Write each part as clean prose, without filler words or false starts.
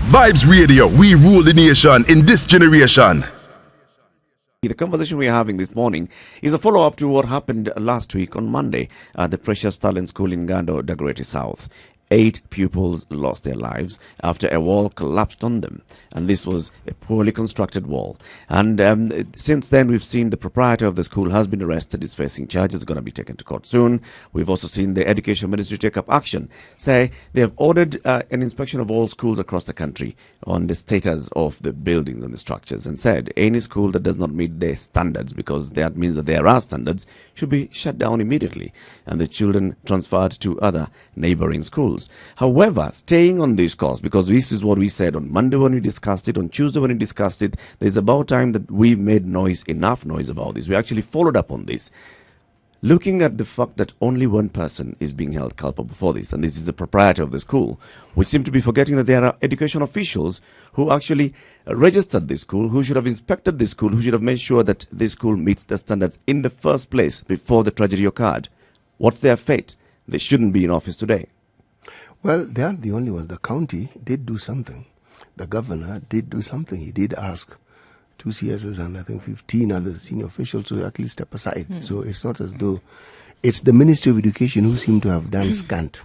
Vibes Radio, we rule the nation in this generation. The conversation we are having this morning is a follow-up to what happened last week on Monday at the Precious Talent School in Gando, Dagoretti South. 8 pupils lost their lives after a wall collapsed on them. And this was a poorly constructed wall. And since then, we've seen the proprietor of the school has been arrested, is facing charges, going to be taken to court soon. We've also seen the Education Ministry take up action, say they have ordered an inspection of all schools across the country on the status of the buildings and the structures, and said any school that does not meet their standards, because that means that there are standards, should be shut down immediately and the children transferred to other neighboring schools. However, staying on this course, because this is what we said on Monday when we discussed it, on Tuesday when we discussed it, there's about time that we made enough noise about this. We actually followed up on this. Looking at the fact that only one person is being held culpable for this, and this is the proprietor of the school, we seem to be forgetting that there are education officials who actually registered this school, who should have inspected this school, who should have made sure that this school meets the standards in the first place before the tragedy occurred. What's their fate? They shouldn't be in office today. Well, they aren't the only ones. The county did do something. The governor did do something. He did ask 2 CSs and I think 15 other senior officials to at least step aside. So it's not as though it's the Ministry of Education who seem to have done scant.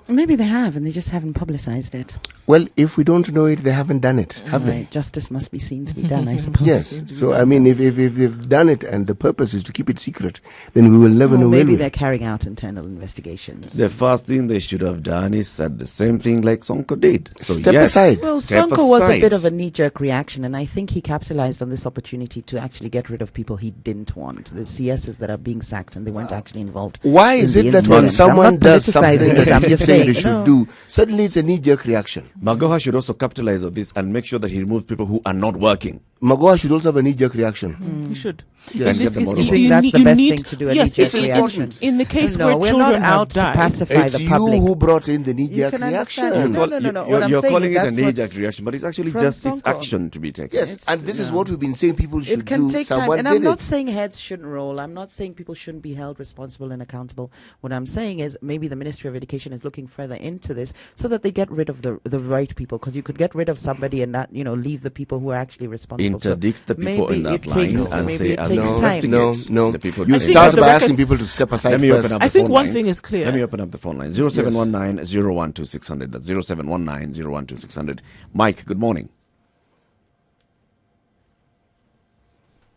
Maybe they have, and they just haven't publicized it. Well, if we don't know it, they haven't done it, have they? Justice must be seen to be done, I suppose. Yes. So, I mean, if they've done it and the purpose is to keep it secret, then we will never know. Maybe they're carrying out internal investigations. The first thing they should have done is said the same thing like Sonko did. So step aside. Well, Sonko was a bit of a knee-jerk reaction, and I think he capitalized on this opportunity to actually get rid of people he didn't want. The CSs that are being sacked, and they weren't actually involved. Why is it that when someone does something that I'm just saying they should do, suddenly it's a knee-jerk reaction? Magoha should also capitalize on this and make sure that he removes people who are not working. Magoha should also have a knee-jerk reaction. He should. Yes. You think that's the best thing to do, a knee-jerk reaction? In the case No, where we're children not out have died. to pacify It's the public. you who brought in the knee-jerk can reaction. understand. No. What I'm You're saying calling is it a that's knee-jerk what's reaction, but it's actually from just its Sonko. action to be taken. Yes, and this is what we've been saying people should It can do. take time, Someone and did I'm not it. saying heads shouldn't roll. I'm not saying people shouldn't be held responsible and accountable. What I'm saying is maybe the Ministry of Education is looking further into this so that they get rid of the right people, because you could get rid of somebody and not, leave the people who are actually responsible. Interdict the people maybe in that it line takes- and maybe say, it as takes we time. investigate No. the people. You I think start the by records- asking people to step aside Let me first. open up I the think phone one lines. thing is clear. Let me open up the phone line. 0719 012 600. That's 0719 012 600. Mike, good morning.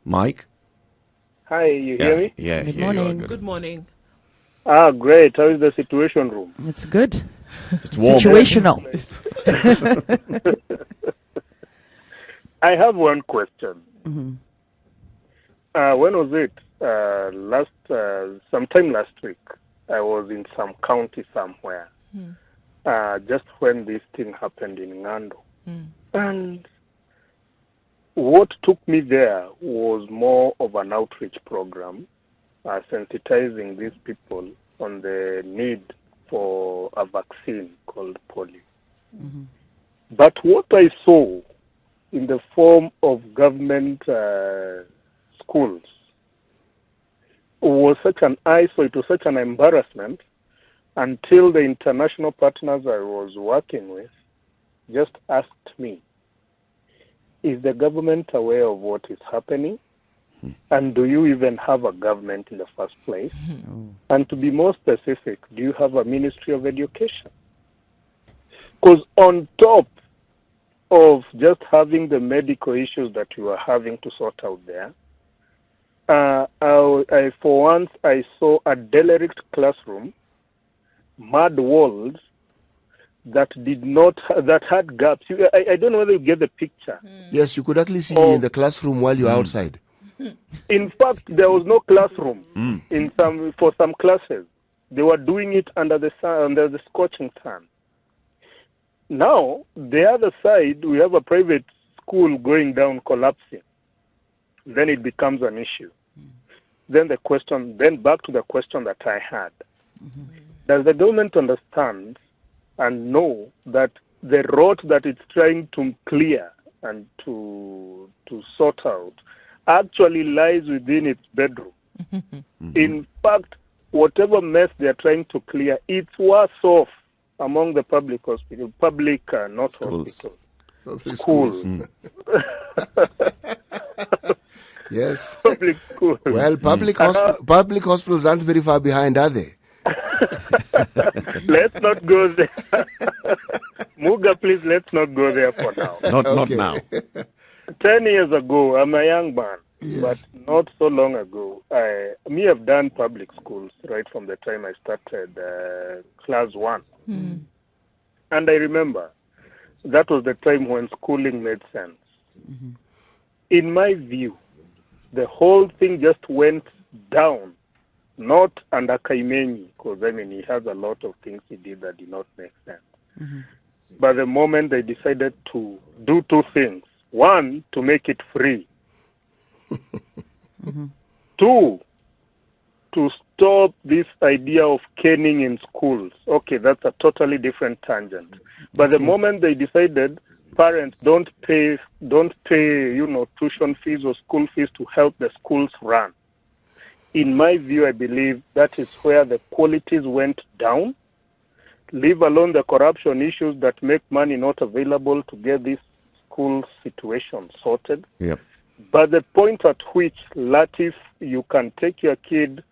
Mike? Hi, you hear me? Yeah. Good you are morning. good. Good morning. Great. How is the situation room? It's good. It's warm. Situational. I have one question. Mhm. When was it? Sometime last week, I was in some county somewhere. Just when this thing happened in Ngando. And what took me there was more of an outreach program, sensitizing these people on the need for a vaccine called polio. But what I saw in the form of government schools was such an eyesore, it was such an embarrassment, until the international partners I was working with just asked me, is the government aware of what is happening? And do you even have a government in the first place? And to be more specific, do you have a Ministry of Education? Because on top of just having the medical issues that you are having to sort out there, for once I saw a derelict classroom, mud walls that had gaps. I don't know whether you get the picture. Yes, you could actually see in the classroom while you're outside. In fact, there was no classroom for some classes. They were doing it under the sun, under the scorching sun. Now, the other side, we have a private school going down, collapsing. Then it becomes an issue. Then back to the question that I had. Does the government understand and know that the rot that it's trying to clear and to sort out actually lies within its bedroom? In fact, whatever mess they're trying to clear, it's worse off among the public hospitals, not Schools. hospitals. Public schools. schools. Yes. Public schools. Well, public hospitals aren't very far behind, are they? Let's not go there. Muga, please, let's not go there for now. Not now. 10 years ago, I'm a young man, Yes. but not so long ago. I've done public schools right from the time I started class 1. And I remember that was the time when schooling made sense. In my view, the whole thing just went down, not under Kaimenyi, because he has a lot of things he did that did not make sense. But the moment they decided to do two things: one, to make it free; two, to stop this idea of caning in schools. Okay, that's a totally different tangent. But the moment they decided parents don't pay, tuition fees or school fees to help the schools run, in my view, I believe that is where the qualities went down. Leave alone the corruption issues that make money not available to get this school situation sorted. Yep. But the point at which, Latiff, you can take your kid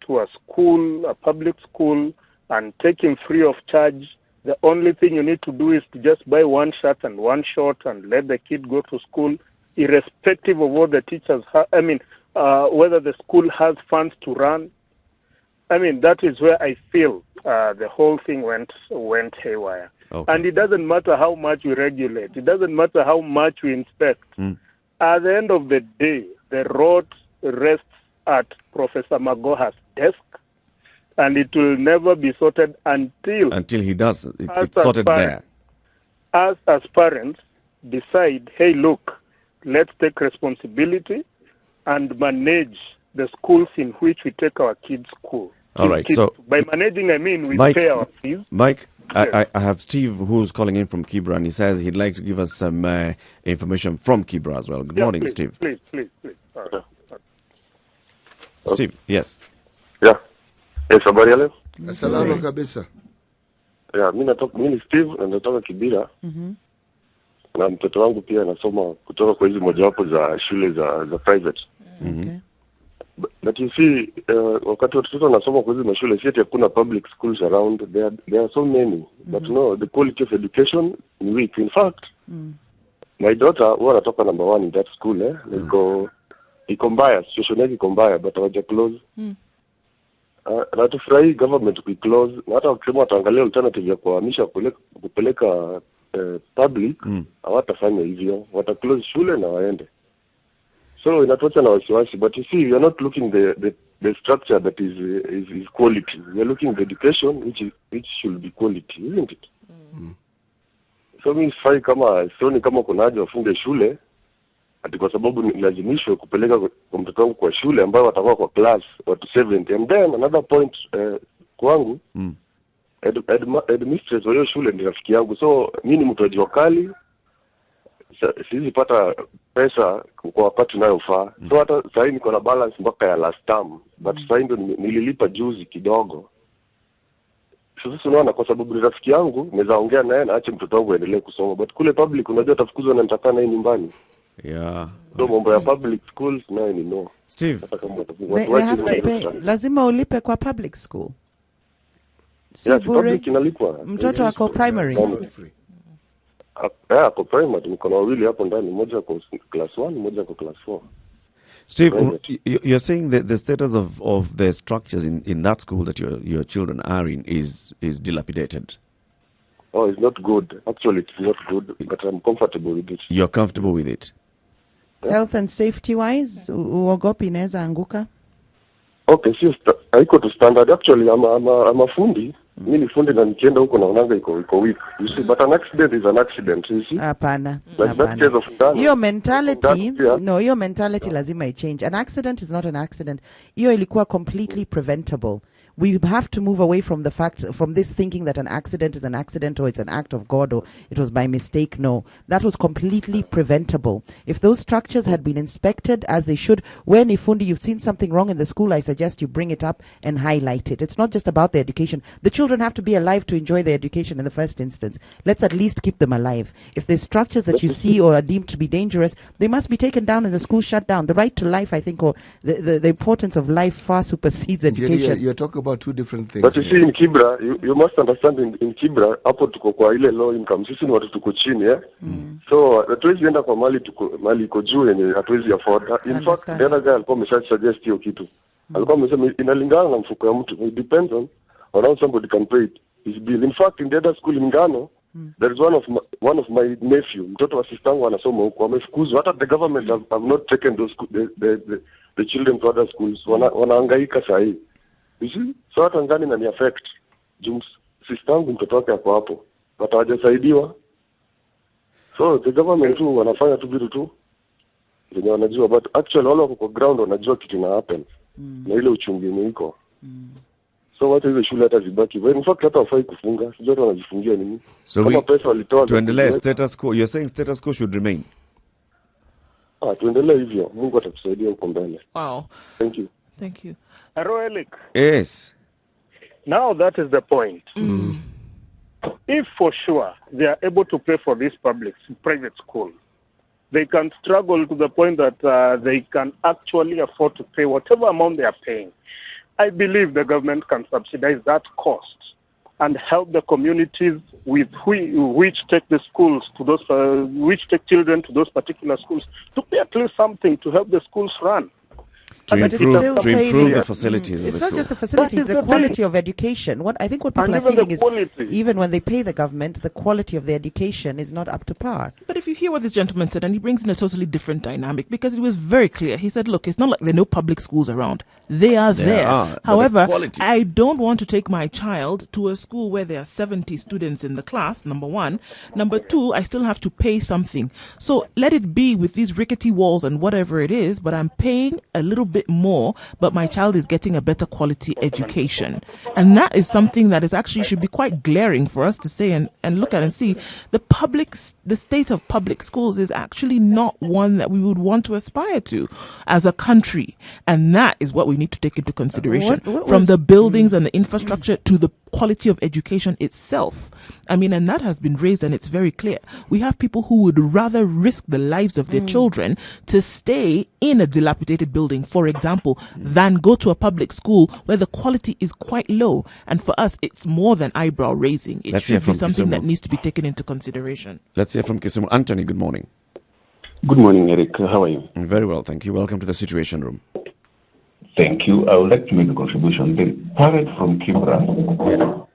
to a school, a public school, and take him free of charge, the only thing you need to do is to just buy one shirt and one short and let the kid go to school, irrespective of what the teachers have. Whether the school has funds to run. That is where I feel the whole thing went haywire. Okay. And it doesn't matter how much we regulate. It doesn't matter how much we inspect. At the end of the day, the road rests at Professor Magoha's desk, and it will never be sorted until he does. It's sorted there. Us as parents decide, hey, look, let's take responsibility and manage the schools in which we take our kids' school. All right. So by managing, I mean we Mike, pay our fees. Mike, Yes. I have Steve who's calling in from Kibra, and he says he'd like to give us some information from Kibra as well. Good morning, please, Steve. Please. Steve, yes. Yeah. Yes, habari ya leo? Salama kabisa. Yeah, mimi ni Steve na natoka Kibira. Na mtoto wangu pia anasoma kutoka kwa hizi mojawapo za shule za private. Okay. But you see, wakati watoto wanasoma kwa hizi mashule, si ati hakuna public schools around. There are so many. But no, the quality of education is weak. In fact, my daughter huwa anatoka number 1 in that school. Iko mbaya, situation yake iko mbaya, but hawaja close. Na tufurahi government kuiclose, na hata wakisema wataangalia alternative ya kuhamisha kupeleka public, hawatafanya hivyo. Wataclose shule na waende. So inatoka na wasiwasi, but you see, we are not looking the structure that is quality. We are looking the education which should be quality, isn't it? So mimi sioni kama kuna haja wafunge shule ati kwa sababu nilazimishwe kupeleka kwa mtoto wangu kwa shule ambayo watakuwa kwa class watu 70. And then another point kwangu, administrator wa hiyo shule ni rafiki yangu, so mimi ni mtu wa jua kali, siwezi pata pesa kwa wakati unayofaa. So hata sasa niko na balance mpaka ya last term, but sasa ndio nililipa juzi kidogo. Sasa unaona, kwa sababu ni rafiki yangu naweza ongea naye na aache mtoto wangu aendelee kusoma, but kule public unajua atafukuzwa na nitakaa naye nyumbani. Yeah. So mambo ya public schools naye ni no. Steve, They have to pay. Lazima ulipe kwa public school. Yes, public inalipwa. Mtoto wako primary. Ako primary, niko na wawili hapo ndani, mmoja kwa class 1, mmoja kwa class 4. Steve, you're saying that the status of the structures in that school that your children are in is dilapidated. Oh, it's not good. Actually, it's not good, but I'm comfortable with it. You're comfortable with it? Health and safety wise, uogopi inaweza anguka? Okay, haiko to standard. Actually, I'm a fundi. Mimi ni fundi na nikienda huko naonanga iko weak. You see, but an accident is an accident, you see? Hapana. Hiyo mentality lazima change. An accident is not an accident. Hiyo ilikuwa completely preventable. we have to move away from from this thinking that an accident is an accident or it's an act of God or it was by mistake. No, that was completely preventable. If those structures had been inspected as they should, when Ifundi, you've seen something wrong in the school, I suggest you bring it up and highlight it. It's not just about the education. The children have to be alive to enjoy their education in the first instance. Let's at least keep them alive. If there's structures that you see or are deemed to be dangerous, they must be taken down and the school shut down. The right to life, I think, or the importance of life far supersedes education. You're talking about two different things. But you see, in Kibra, you must understand in Kibra, hapo tuko kwa ile low income. Sisi ni watu tuko chini, eh? So, hatuwezi enda kwa mali iko juu yenye hatuwezi afford. In fact, the other guy alikuwa ameshasuggest hiyo kitu. Alikuwa amesema inalingana na mfuko ya mtu. It depends on how somebody can pay his bill. In fact, in the other school in Ngano, there is one of my nephew, mtoto wa sistangu anasoma huko, amefukuzwa. Hata the government have not taken those the children to other schools. Wanahangaika sahi. You see? So hata ngani na ni affect. Sistangu mtoto wake hapo hapo. But hawajasaidiwa. So the government tu wanafanya tu vitu tu. Wenye wanajua, but actually wale wako kwa ground wanajua kitu na happen. Na ile uchungu iko. So what is the shule hata zibaki? In fact hata wafai kufunga. Sijui hata wanajifungia nini. So kama pesa walitoa. Tuendelee status quo. You're saying status quo should remain? Tuendelee hivyo. Mungu atatusaidia huko mbele. Wow. Thank you. Thank you. Heroic. Yes. Now that is the point. If for sure they are able to pay for these private schools, they can struggle to the point that they can actually afford to pay whatever amount they are paying. I believe the government can subsidize that cost and help the communities with which take the schools to those, which take children to those particular schools, to pay at least something to help the schools run. To improve the facilities of the It's school. not just the facilities, it's the quality of education. I think what people are feeling is, even when they pay the government, the quality of the education is not up to par. But if you hear what this gentleman said, and he brings in a totally different dynamic, because it was very clear. He said, look, it's not like there are no public schools around. They are there. However, I don't want to take my child to a school where there are 70 students in the class, number one. Number two, I still have to pay something. So let it be with these rickety walls and whatever it is, but I'm paying a little bit more, but my child is getting a better quality education. And that is something that is actually should be quite glaring for us to say and look at and see. The state of public schools is actually not one that we would want to aspire to as a country. And that is what we need to take into consideration. From the buildings and the infrastructure to the quality of education itself. I mean, and that has been raised and it's very clear. We have people who would rather risk the lives of their children to stay in a dilapidated building, for example, than go to a public school where the quality is quite low. And for us, it's more than eyebrow raising. It should be something that needs to be taken into consideration. Let's hear from Kisumu. Anthony, good morning. Good morning, Eric. How are you? Very well, thank you. Welcome to the Situation Room. Thank you. I would like to make a contribution. The parent from Kibra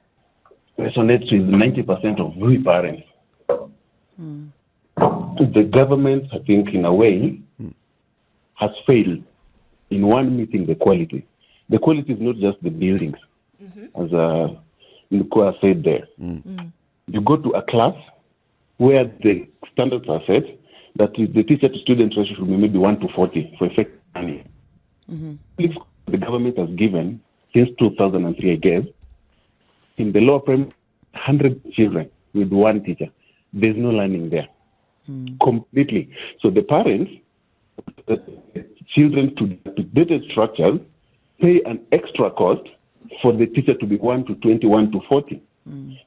resonates with 90% of we parents. The government, I think, in a way, has failed in one, meeting the quality. The quality is not just the buildings, as Nukoa said there. You go to a class where the standards are set, that is the teacher-to-student ratio should be maybe 1:40 for effective learning. The government has given, since 2003, I guess, in the lower primary, 100 children with one teacher. There's no learning there. Completely. So the parents, the children to better structures, pay an extra cost for the teacher to be 1:20, 1:40.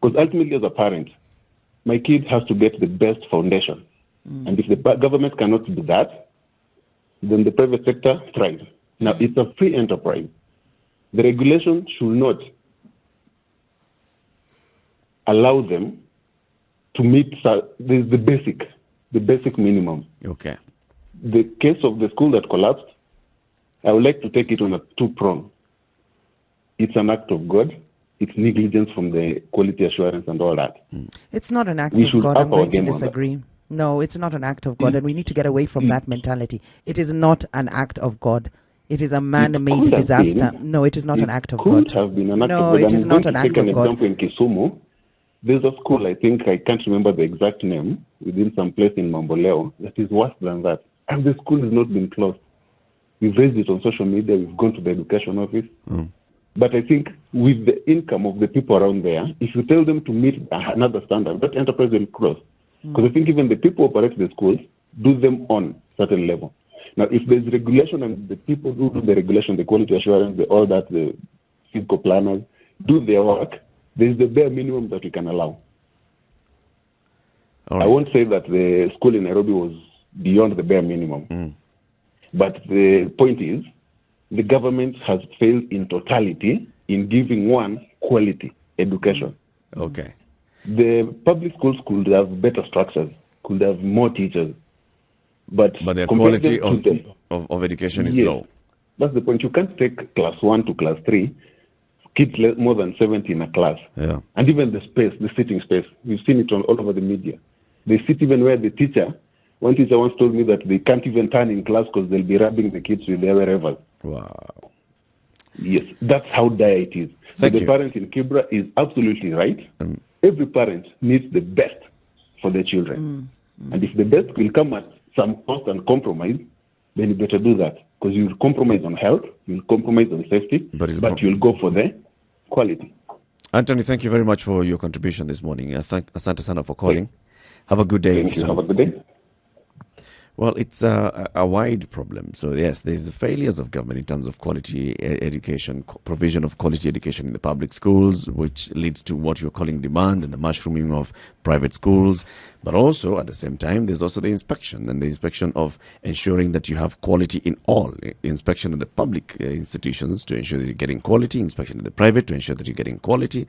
Because ultimately, as a parent, my kid has to get the best foundation. And if the government cannot do that, then the private sector thrives. Now, it's a free enterprise. The regulation should not allow them to meet the basic minimum. Okay. The case of the school that collapsed, I would like to take it on a two-prong. It's an act of God. It's negligence from the quality assurance and all that. It's not an act of God. I'm going to disagree. No, it's not an act of God, and we need to get away from that mentality. It is not an act of God. It is a man-made disaster. No, it is not an act of God. It could have been an act of God. No, it is not an act of God. Example in Kisumu, there's a school, I think, I can't remember the exact name, within some place in Mamboleo, that is worse than that. And the school has not been closed. We've raised it on social media. We've gone to the education office. But I think with the income of the people around there, if you tell them to meet another standard, that enterprise will close. Because I think even the people who operate the schools do them on certain level. Now, if there's regulation and the people who do the regulation, the quality assurance, all that, the physical planners, do their work, there's the bare minimum that we can allow. Right. I won't say that the school in Nairobi was beyond the bare minimum. But the point is, the government has failed in totality in giving one quality education. Okay. The public schools could have better structures, could have more teachers. But the quality of education is low. That's the point. You can't take class 1 to class 3, kids more than 70 in a class. Yeah. And even the space, the sitting space, we've seen it all over the media. They sit even where the teacher, one teacher once told me that they can't even turn in class because they'll be rubbing the kids with their wherever. Wow. Yes, that's how dire it is. The parent in Kibra is absolutely right. Every parent needs the best for their children. And if the best will come at some cost and compromise, then you better do that. Because you'll compromise on health, you'll compromise on safety, but you'll go for the quality. Anthony, thank you very much for your contribution this morning. Thank Asante Sana for calling. Have a good day. Thank you. Have a good day. Well, it's a wide problem. So, yes, there's the failures of government in terms of quality education, provision of quality education in the public schools, which leads to what you're calling demand and the mushrooming of private schools. But also, at the same time, there's also the inspection, and the inspection of ensuring that you have quality in all. Inspection of the public institutions to ensure that you're getting quality, inspection of the private to ensure that you're getting quality.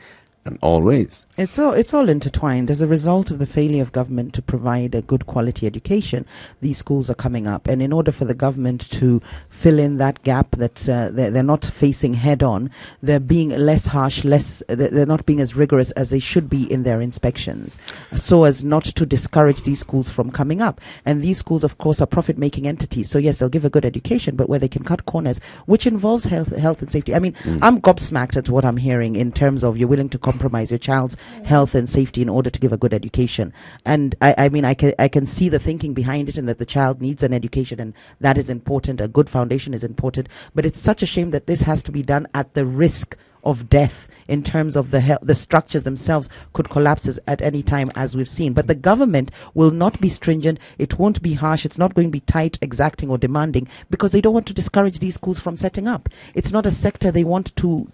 And always. It's all intertwined. As a result of the failure of government to provide a good quality education, these schools are coming up. And in order for the government to fill in that gap that they're not facing head on, they're being less harsh, they're not being as rigorous as they should be in their inspections, so as not to discourage these schools from coming up. And these schools, of course, are profit-making entities. So yes, they'll give a good education, but where they can cut corners, which involves health and safety. I mean, I'm gobsmacked at what I'm hearing in terms of you're willing to compromise your child's health and safety in order to give a good education. And I mean, I can see the thinking behind it, and that the child needs an education, and that is important. A good foundation is important. But it's such a shame that this has to be done at the risk of death, in terms of the structures themselves could collapse at any time, as we've seen. But the government will not be stringent. It won't be harsh. It's not going to be tight, exacting, or demanding, because they don't want to discourage these schools from setting up. It's not a sector they want to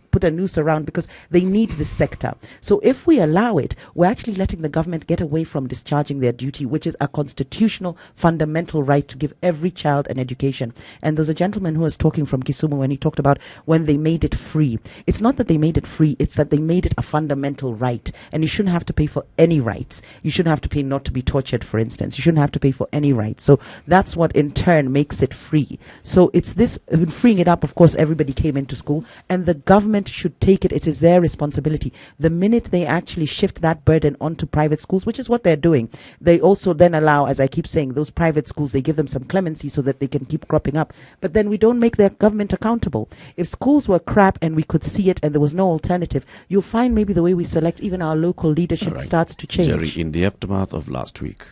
put a noose around, because they need this sector. So if we allow it, we're actually letting the government get away from discharging their duty, which is a constitutional fundamental right to give every child an education. And there's a gentleman who was talking from Kisumu when he talked about when they made it free. It's not that they made it free, it's that they made it a fundamental right. And you shouldn't have to pay for any rights. You shouldn't have to pay not to be tortured, for instance. You shouldn't have to pay for any rights. So that's what in turn makes it free. So it's this, freeing it up, of course, everybody came into school, and the government should take it. It is their responsibility. The minute they actually shift that burden onto private schools, which is what they're doing, they also then allow, as I keep saying, those private schools, they give them some clemency so that they can keep cropping up. But then we don't make their government accountable. If schools were crap and we could see it and there was no alternative, you'll find maybe the way we select even our local leadership starts to change. Njeri, in the aftermath of last week,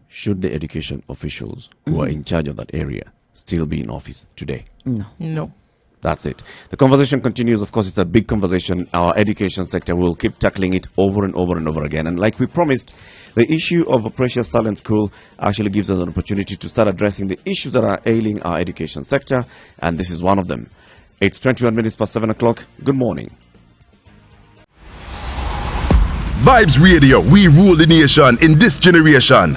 should the education officials who are in charge of that area still be in office today? No. That's it. The conversation continues. Of course, it's a big conversation. Our education sector will keep tackling it over and over and over again. And like we promised, the issue of a precious talent school actually gives us an opportunity to start addressing the issues that are ailing our education sector. And this is one of them. It's 21 minutes past 7 o'clock. Good morning. Vibes Radio, we rule the nation in this generation.